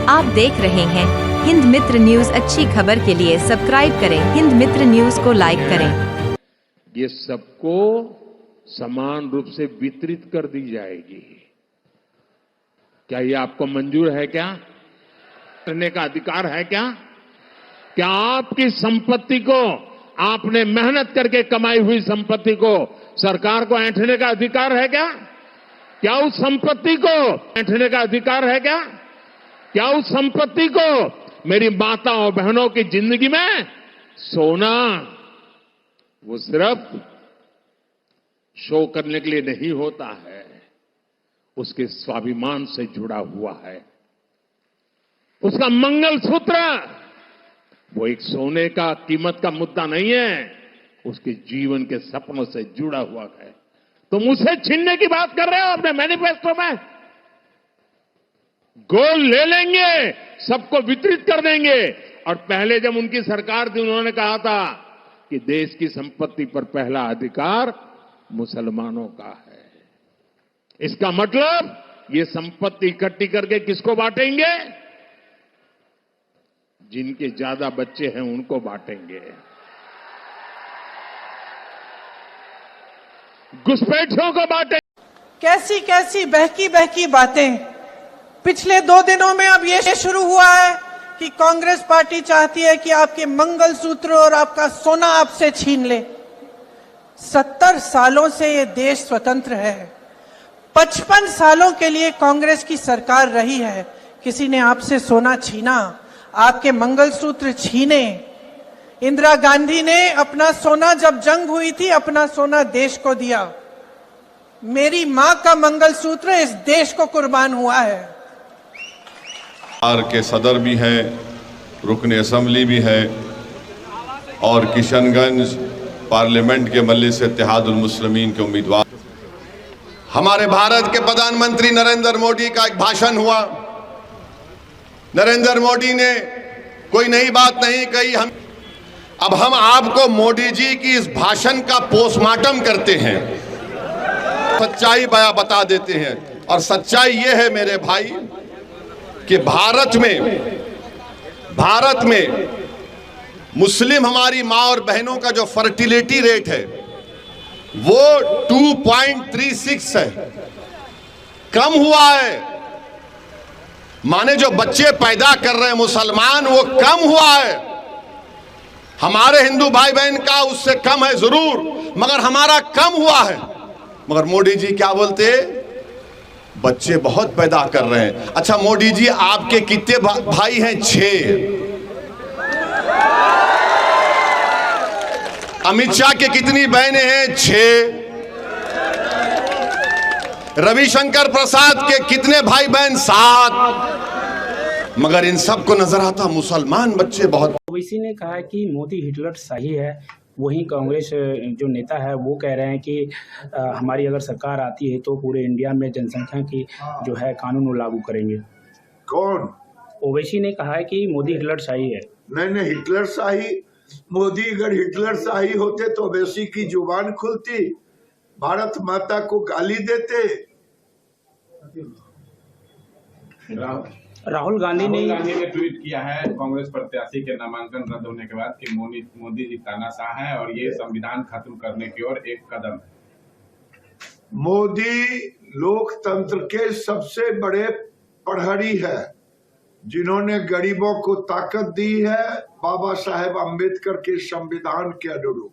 आप देख रहे हैं हिंद मित्र न्यूज। अच्छी खबर के लिए सब्सक्राइब करें हिंद मित्र न्यूज को लाइक करें। ये सबको समान रूप से वितरित कर दी जाएगी। क्या ये आपको मंजूर है? क्या करने का अधिकार है? क्या आपकी संपत्ति को, आपने मेहनत करके कमाई हुई संपत्ति को सरकार को ऐंठने का अधिकार है? क्या उस संपत्ति को ऐंठने का अधिकार है? क्या उस संपत्ति को मेरी माताओं बहनों की जिंदगी में सोना वो सिर्फ शो करने के लिए नहीं होता है, उसके स्वाभिमान से जुड़ा हुआ है। उसका मंगलसूत्र वो एक सोने का कीमत का मुद्दा नहीं है, उसके जीवन के सपनों से जुड़ा हुआ है। तुम उसे छीनने की बात कर रहे हो अपने मैनिफेस्टो में। गोल्ड ले लेंगे, सबको वितरित कर देंगे। और पहले जब उनकी सरकार थी उन्होंने कहा था कि देश की संपत्ति पर पहला अधिकार मुसलमानों का है। इसका मतलब ये संपत्ति इकट्ठी करके किसको बांटेंगे? जिनके ज्यादा बच्चे हैं उनको बांटेंगे। घुसपैठियों को बांटेंगे। कैसी कैसी बहकी बहकी बातें। पिछले 2 दिनों में अब ये शुरू हुआ है कि कांग्रेस पार्टी चाहती है कि आपके मंगलसूत्र और आपका सोना आपसे छीन ले। 70 सालों से ये देश स्वतंत्र है। 55 सालों के लिए कांग्रेस की सरकार रही है। किसी ने आपसे सोना छीना? आपके मंगलसूत्र छीने? इंदिरा गांधी ने अपना सोना, जब जंग हुई थी, अपना सोना देश को दिया। मेरी मां का मंगलसूत्र इस देश को कुर्बान हुआ है। के सदर भी है, रुकन असेंबली भी है और किशनगंज पार्लियामेंट के मजलिस इत्तेहादुल मुस्लिमीन के उम्मीदवार। हमारे भारत के प्रधानमंत्री नरेंद्र मोदी का एक भाषण हुआ। नरेंद्र मोदी ने कोई नई बात नहीं कही। अब हम आपको मोदी जी की इस भाषण का पोस्टमार्टम करते हैं, सच्चाई बता देते हैं। और सच्चाई ये है मेरे भाई कि भारत में मुस्लिम हमारी मां और बहनों का जो फर्टिलिटी रेट है वो 2.36 है, कम हुआ है। माने जो बच्चे पैदा कर रहे हैं मुसलमान, वो कम हुआ है। हमारे हिंदू भाई बहन का उससे कम है जरूर, मगर हमारा कम हुआ है। मगर मोदी जी क्या बोलते? बच्चे बहुत पैदा कर रहे हैं। अच्छा मोदी जी, आपके कितने भाई हैं? 6। अमित शाह के कितनी बहनें हैं? 6। रविशंकर प्रसाद के कितने भाई बहन? 7। मगर इन सबको नजर आता मुसलमान बच्चे बहुत। ओवैसी ने कहा कि मोदी हिटलर सही है। वहीं कांग्रेस जो नेता है वो कह रहे हैं कि हमारी अगर सरकार आती है तो पूरे इंडिया में जनसंख्या की जो है कानून वो लागू करेंगे। कौन? ओवैसी ने कहा है कि मोदी हिटलर शाही है। नहीं, हिटलर शाही। मोदी अगर हिटलर शाही होते तो ओवैसी की जुबान खुलती, भारत माता को गाली देते। राहुल गांधी ने ट्वीट किया है कांग्रेस प्रत्याशी के नामांकन रद्द होने के बाद कि मोदी जी तानाशाह हैं और ये संविधान खत्म करने की ओर एक कदम है। मोदी लोकतंत्र के सबसे बड़े प्रहरी है, जिन्होंने गरीबों को ताकत दी है बाबा साहेब अम्बेडकर के संविधान के अनुरूप।